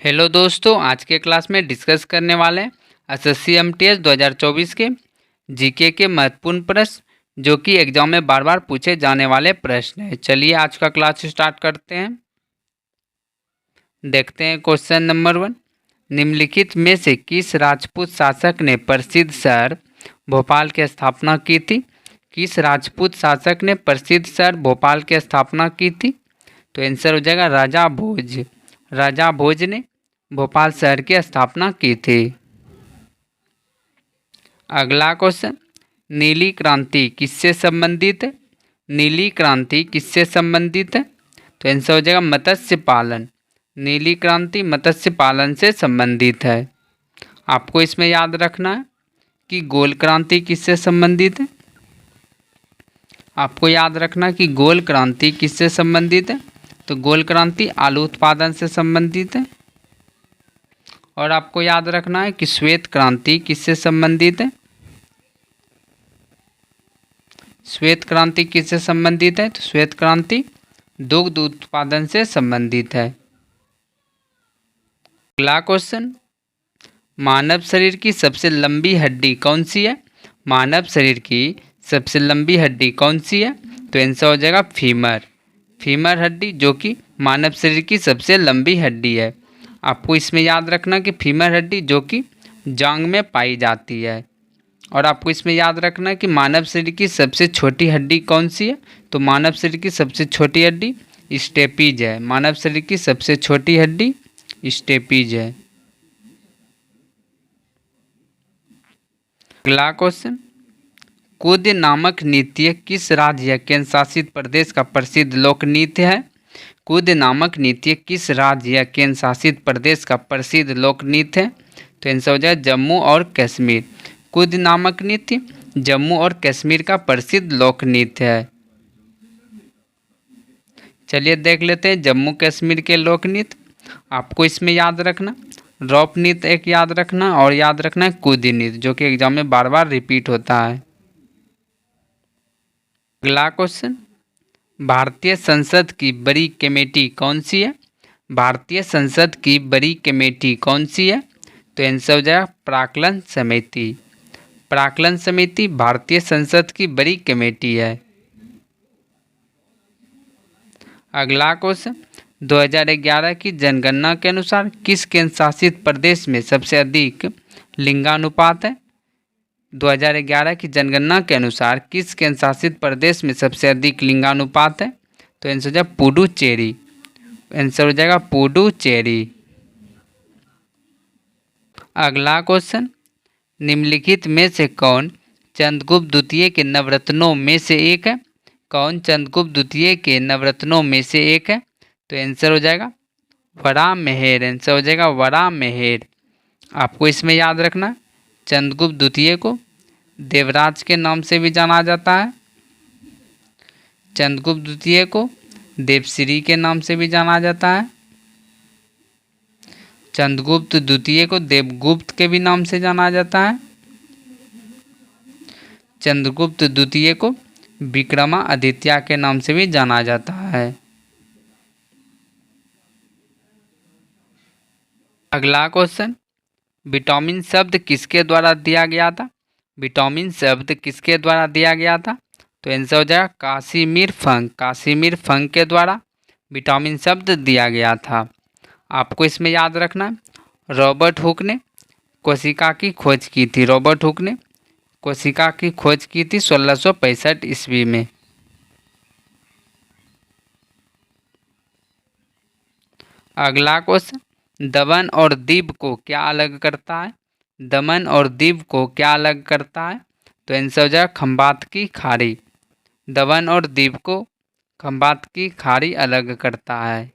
Hello दोस्तों, आज के क्लास में डिस्कस करने वाले हैं एसएससी एमटीएस 2024 के जीके के महत्वपूर्ण प्रश्न जो कि एग्जाम में बार बार पूछे जाने वाले प्रश्न हैं। चलिए आज का क्लास स्टार्ट करते हैं। देखते हैं क्वेश्चन नंबर 1। निम्नलिखित में से किस राजपूत शासक ने प्रसिद्ध शहर भोपाल की स्थापना की थी? किस राजपूत शासक ने प्रसिद्ध शहर भोपाल की स्थापना की थी? तो आंसर हो जाएगा राजा भोज। राजा भोज ने भोपाल शहर की स्थापना की थी। अगला क्वेश्चन, नीली क्रांति किससे संबंधित है? नीली क्रांति किससे संबंधित है? तो आंसर हो जाएगा मत्स्य पालन। नीली क्रांति मत्स्य पालन से संबंधित है। आपको इसमें याद रखना है कि गोल क्रांति किससे संबंधित है। आपको याद रखना कि गोल क्रांति किससे संबंधित है। तो गोल क्रांति आलू उत्पादन से संबंधित है। और आपको याद रखना है कि श्वेत क्रांति किससे संबंधित है। श्वेत क्रांति किससे संबंधित है? तो श्वेत क्रांति दुग्ध उत्पादन से संबंधित है। अगला क्वेश्चन, मानव शरीर की सबसे लंबी हड्डी कौन सी है? मानव शरीर की सबसे लंबी हड्डी कौन सी है? तो आंसर हो जाएगा फीमर। फीमर हड्डी जो कि मानव शरीर की सबसे लंबी हड्डी है। आपको इसमें याद रखना कि फीमर हड्डी जो कि जांघ में पाई जाती है। और आपको इसमें याद रखना कि मानव शरीर की सबसे छोटी हड्डी कौन सी है? तो मानव शरीर की सबसे छोटी हड्डी स्टेपीज है। मानव शरीर की सबसे छोटी हड्डी स्टेपीज है। अगला क्वेश्चन, कुद नामक नृत्य किस राज्य या केंद्र शासित प्रदेश का प्रसिद्ध लोक नृत्य है? कुद नामक नृत्य किस राज्य या केंद्र शासित प्रदेश का प्रसिद्ध लोक नृत्य है? तो आंसर हो जाए जम्मू और कश्मीर। कुद नामक नृत्य जम्मू और कश्मीर का प्रसिद्ध लोक नृत्य है। चलिए देख लेते हैं जम्मू कश्मीर के लोक नृत्य। आपको इसमें याद रखना रौप नृत्य एक याद रखना और याद रखना है कुद नृत्य जो कि एग्जाम में बार बार रिपीट होता है। अगला क्वेश्चन, भारतीय संसद की बड़ी कमेटी कौन सी है? भारतीय संसद की बड़ी कमेटी कौन सी है? तो आंसर हो जाएगा प्राक्कलन समिति। प्राक्कलन समिति भारतीय संसद की बड़ी कमेटी है। अगला क्वेश्चन, 2011 की जनगणना के अनुसार किस केंद्र शासित प्रदेश में सबसे अधिक लिंगानुपात है? 2011 की जनगणना के अनुसार किस केंद्र शासित प्रदेश में सबसे अधिक लिंगानुपात है? तो आंसर हो जाएगा पुडुचेरी। आंसर हो जाएगा पुडुचेरी। अगला क्वेश्चन, निम्नलिखित में से कौन चंद्रगुप्त द्वितीय के नवरत्नों में से एक है? कौन चंद्रगुप्त द्वितीय के नवरत्नों में से एक है? तो आंसर हो जाएगा वराहमिहिर। आंसर हो जाएगा वराहमिहिर। आपको इसमें याद रखना चंद्रगुप्त द्वितीय को देवराज के नाम से भी जाना जाता है। चंद्रगुप्त द्वितीय को देवश्री के नाम से भी जाना जाता है। चंद्रगुप्त द्वितीय को देवगुप्त के भी नाम से जाना जाता है। चंद्रगुप्त द्वितीय को विक्रमादित्य के नाम से भी जाना जाता है। अगला क्वेश्चन, विटामिन शब्द किसके द्वारा दिया गया था? विटामिन शब्द किसके द्वारा दिया गया था? तो आंसर हो जाएगा कासिमिर फंक। कासिमिर फंक के द्वारा विटामिन शब्द दिया गया था। आपको इसमें याद रखना रॉबर्ट हुक ने कोशिका की खोज की थी। रॉबर्ट हुक ने कोशिका की खोज की थी 1665 ईस्वी में। अगला क्वेश्चन, दमन और दीव को क्या अलग करता है? दमन और दीव को क्या अलग करता है? तो आंसर हो जाएगा खंबात की खाड़ी। दमन और दीव को खंबात की खाड़ी अलग करता है।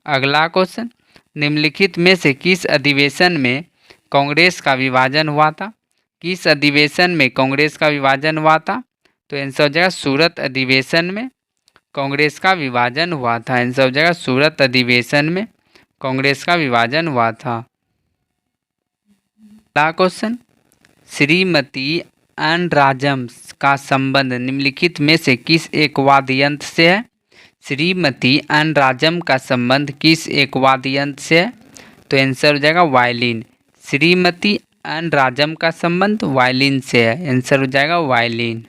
अगला क्वेश्चन, निम्नलिखित में से किस अधिवेशन में कांग्रेस का विभाजन हुआ था? किस अधिवेशन में कांग्रेस का विभाजन हुआ था? तो आंसर हो जाएगा सूरत अधिवेशन में कांग्रेस का विभाजन हुआ था। आंसर हो जाएगा सूरत अधिवेशन में कांग्रेस का विभाजन हुआ था। अगला क्वेश्चन, श्रीमती एन राजम का संबंध निम्नलिखित में से किस एक वाद्य यंत्र से है? श्रीमती एन राजम का संबंध किस एक वाद्य यंत्र से है? तो आंसर हो जाएगा वायलिन। श्रीमती एन राजम का संबंध वायलिन से है, आंसर हो जाएगा वायलिन।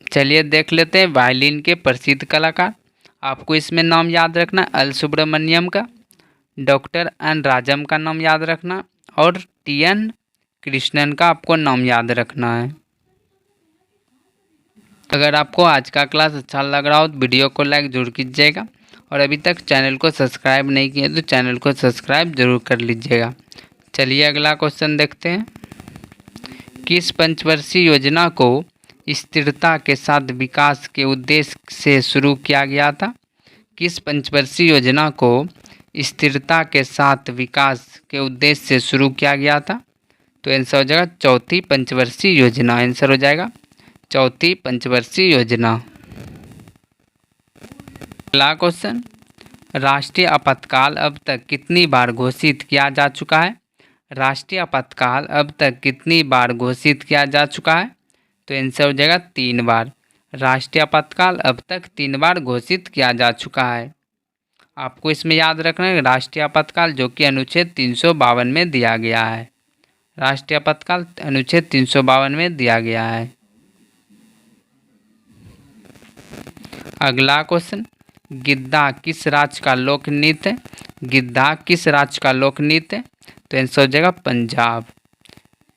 चलिए देख लेते हैं वायलिन के प्रसिद्ध कलाकार। आपको इसमें नाम याद रखना है एल सुब्रमण्यम का, डॉक्टर एन राजम का नाम याद रखना और टी एन कृष्णन का आपको नाम याद रखना है। अगर आपको आज का क्लास अच्छा लग रहा हो तो वीडियो को लाइक जरूर कीजिएगा और अभी तक चैनल को सब्सक्राइब नहीं किए तो चैनल को सब्सक्राइब जरूर कर लीजिएगा। चलिए अगला क्वेश्चन देखते हैं। किस पंचवर्षीय योजना को स्थिरता के साथ विकास के उद्देश्य से शुरू किया गया था? किस पंचवर्षीय योजना को स्थिरता के साथ विकास के उद्देश्य से शुरू किया गया था? तो आंसर हो जाएगा चौथी पंचवर्षीय योजना, आंसर हो जाएगा चौथी पंचवर्षीय योजना। अगला क्वेश्चन, राष्ट्रीय आपातकाल अब तक कितनी बार घोषित किया जा चुका है? राष्ट्रीय आपातकाल अब तक कितनी बार घोषित किया जा चुका है? तो आंसर हो जाएगा 3 बार। राष्ट्रीय आपातकाल अब तक 3 बार घोषित किया जा चुका है। आपको इसमें याद रखना है राष्ट्रीय आपातकाल जो कि अनुच्छेद 352 में दिया गया है। राष्ट्रीय आपातकाल अनुच्छेद 352 में दिया गया है। अगला क्वेश्चन, गिद्धा किस राज्य का लोक नृत्य है? गिद्धा किस राज्य का लोक नृत्य है? तो आंसर हो जाएगा पंजाब।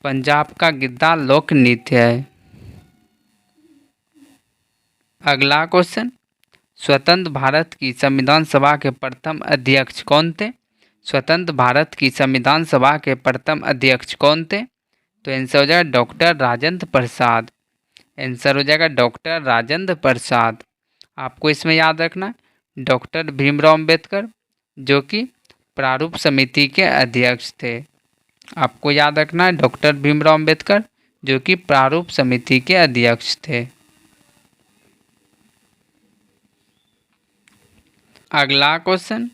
पंजाब का गिद्धा लोक नृत्य है। अगला क्वेश्चन, स्वतंत्र भारत की संविधान सभा के प्रथम अध्यक्ष कौन थे? स्वतंत्र भारत की संविधान सभा के प्रथम अध्यक्ष कौन थे? तो आंसर हो जाएगा डॉक्टर राजेंद्र प्रसाद। आंसर हो जाएगा डॉक्टर राजेंद्र प्रसाद। आपको इसमें याद रखना डॉक्टर भीमराव अंबेडकर जो कि प्रारूप समिति के अध्यक्ष थे। आपको याद रखना है डॉक्टर भीमराव अंबेडकर जो कि प्रारूप समिति के अध्यक्ष थे। अगला क्वेश्चन,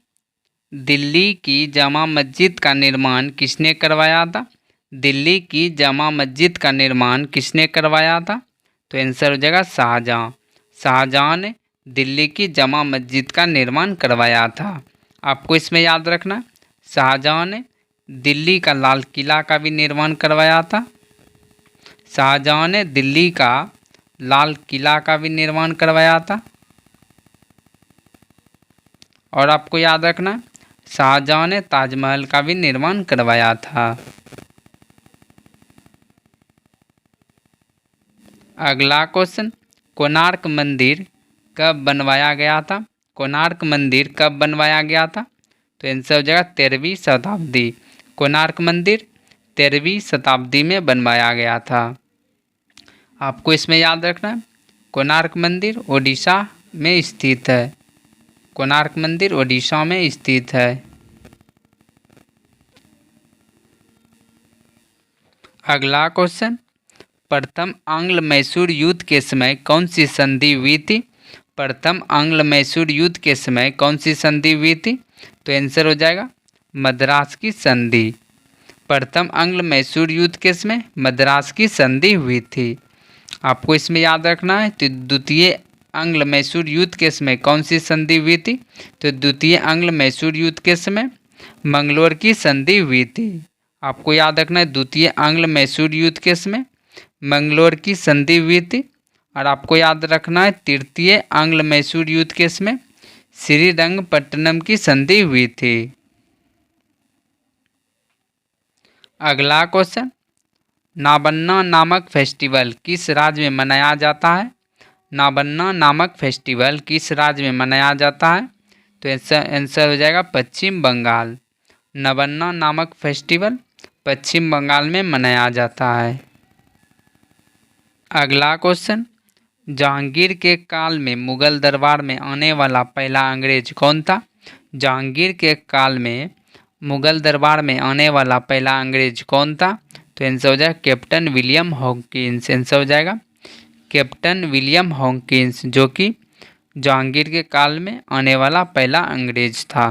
दिल्ली की जामा मस्जिद का निर्माण किसने करवाया था? दिल्ली की जामा मस्जिद का निर्माण किसने करवाया था? तो आंसर हो जाएगा शाहजहां। शाहजहां ने दिल्ली की जामा मस्जिद का निर्माण करवाया था। आपको इसमें याद रखना शाहजहां ने दिल्ली का लाल किला का भी निर्माण करवाया था। शाहजहां ने दिल्ली का लाल किला का भी निर्माण करवाया था। और आपको याद रखना शाहजहां ने ताजमहल का भी निर्माण करवाया था। अगला क्वेश्चन, कोणार्क मंदिर कब बनवाया गया था? कोणार्क मंदिर कब बनवाया गया था? तो आंसर हो जाएगा 13वीं शताब्दी। कोणार्क मंदिर 13वीं शताब्दी में बनवाया गया था। आपको इसमें याद रखना है कोणार्क मंदिर ओडिशा में स्थित है। कोणार्क मंदिर ओडिशा में स्थित है। अगला क्वेश्चन, प्रथम आंग्ल मैसूर युद्ध के समय कौन सी संधि हुई थी? प्रथम आंग्ल मैसूर युद्ध के समय कौन सी संधि हुई थी? तो आंसर हो जाएगा मद्रास की संधि। प्रथम आंग्ल मैसूर युद्ध के समय मद्रास की संधि हुई थी। आपको इसमें याद रखना है तो द्वितीय आंग्ल मैसूर युद्ध के समय कौन सी संधि हुई थी? तो द्वितीय आंग्ल मैसूर युद्ध के समय मंगलोर की संधि हुई थी। आपको याद रखना है द्वितीय आंग्ल मैसूर युद्ध के समय मंगलोर की संधि हुई थी। और आपको याद रखना है तृतीय आंग्ल मैसूर युद्ध के समय श्रीरंगपट्टनम की संधि हुई थी। अगला क्वेश्चन, नाबन्ना नामक फेस्टिवल किस राज्य में मनाया जाता है? नाबन्ना नामक फेस्टिवल किस राज्य में मनाया जाता है? तो आंसर हो जाएगा पश्चिम बंगाल। नबन्ना नामक फेस्टिवल पश्चिम बंगाल में मनाया जाता है। अगला क्वेश्चन, जहांगीर के काल में मुगल दरबार में आने वाला पहला अंग्रेज कौन था? जहांगीर के काल में मुगल दरबार में आने वाला पहला अंग्रेज कौन था? तो आंसर हो जाएगा कैप्टन विलियम हॉकिंस। आंसर हो जाएगा कैप्टन विलियम हॉकिंस जो कि जहांगीर के काल में आने वाला पहला अंग्रेज था।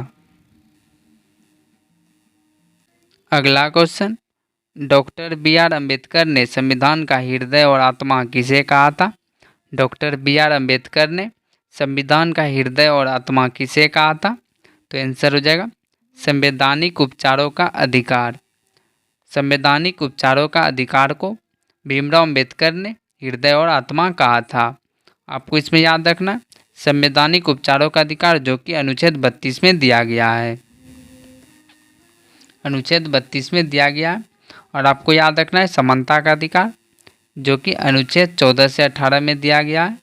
अगला question, doctor B R Ambedkar ने संविधान का हृदय और आत्मा किसे कहा था? डॉक्टर बी आर अम्बेडकर ने संविधान का हृदय और आत्मा किसे कहा था? तो आंसर हो जाएगा संवैधानिक उपचारों का अधिकार। संवैधानिक उपचारों का अधिकार को भीमराव अंबेडकर ने हृदय और आत्मा कहा था। आपको इसमें याद रखना संवैधानिक उपचारों का अधिकार जो कि अनुच्छेद 32 में दिया गया है। अनुच्छेद 32 में दिया गया है। और आपको याद रखना है समानता का अधिकार जो कि अनुच्छेद 14 से 18 में दिया गया है।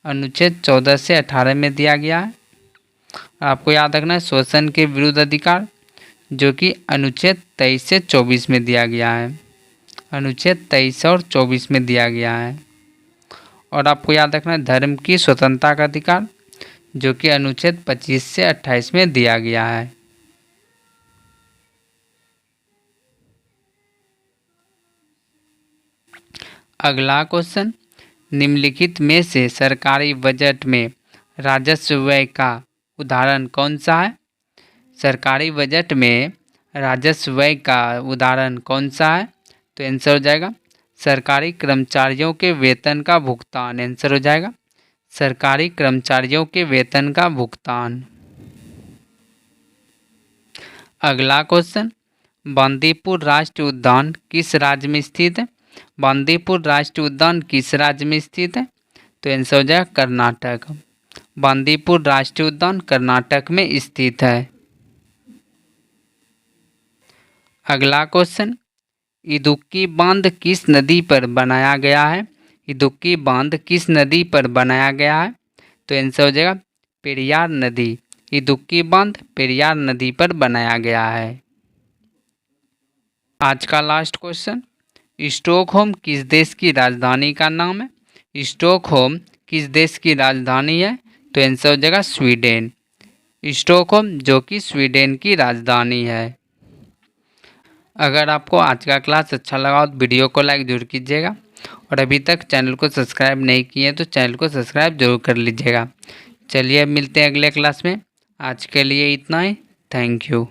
अनुच्छेद 14 से 18 में दिया गया है। आपको याद रखना है शोषण के विरुद्ध अधिकार जो कि अनुच्छेद 23 से 24 में दिया गया है। अनुच्छेद 23 और 24 में दिया गया है। और आपको याद रखना है धर्म की स्वतंत्रता का अधिकार जो कि अनुच्छेद 25 से 28 में दिया गया है। अगला क्वेश्चन, निम्नलिखित में से सरकारी बजट में राजस्व व्यय का उदाहरण कौन सा है? सरकारी बजट में राजस्व व्यय का उदाहरण कौन सा है? तो आंसर हो जाएगा सरकारी कर्मचारियों के वेतन का भुगतान। आंसर हो जाएगा सरकारी कर्मचारियों के वेतन का भुगतान। अगला क्वेश्चन, बांदीपुर राष्ट्रीय उद्यान किस राज्य में स्थित है? बांदीपुर राष्ट्रीय उद्यान किस राज्य में स्थित है? तो आंसर हो जाएगा कर्नाटक। बांदीपुर राष्ट्रीय उद्यान कर्नाटक में स्थित है। अगला क्वेश्चन, इदुक्की बांध किस नदी पर बनाया गया है? इदुक्की बांध किस नदी पर बनाया गया है? तो आंसर हो जाएगा पेरियार नदी। इदुक्की बांध पेरियार नदी पर बनाया गया है। आज का लास्ट क्वेश्चन, स्टॉकहोम किस देश की राजधानी का नाम है? स्टॉकहोम किस देश की राजधानी है? तो आंसर हो जाएगा स्वीडन। स्टॉकहोम जो कि स्वीडन की राजधानी है। अगर आपको आज का क्लास अच्छा लगा तो वीडियो को लाइक जरूर कीजिएगा और अभी तक चैनल को सब्सक्राइब नहीं किए तो चैनल को सब्सक्राइब जरूर कर लीजिएगा। चलिए अब मिलते हैं अगले क्लास में। आज के लिए इतना ही। Thank you.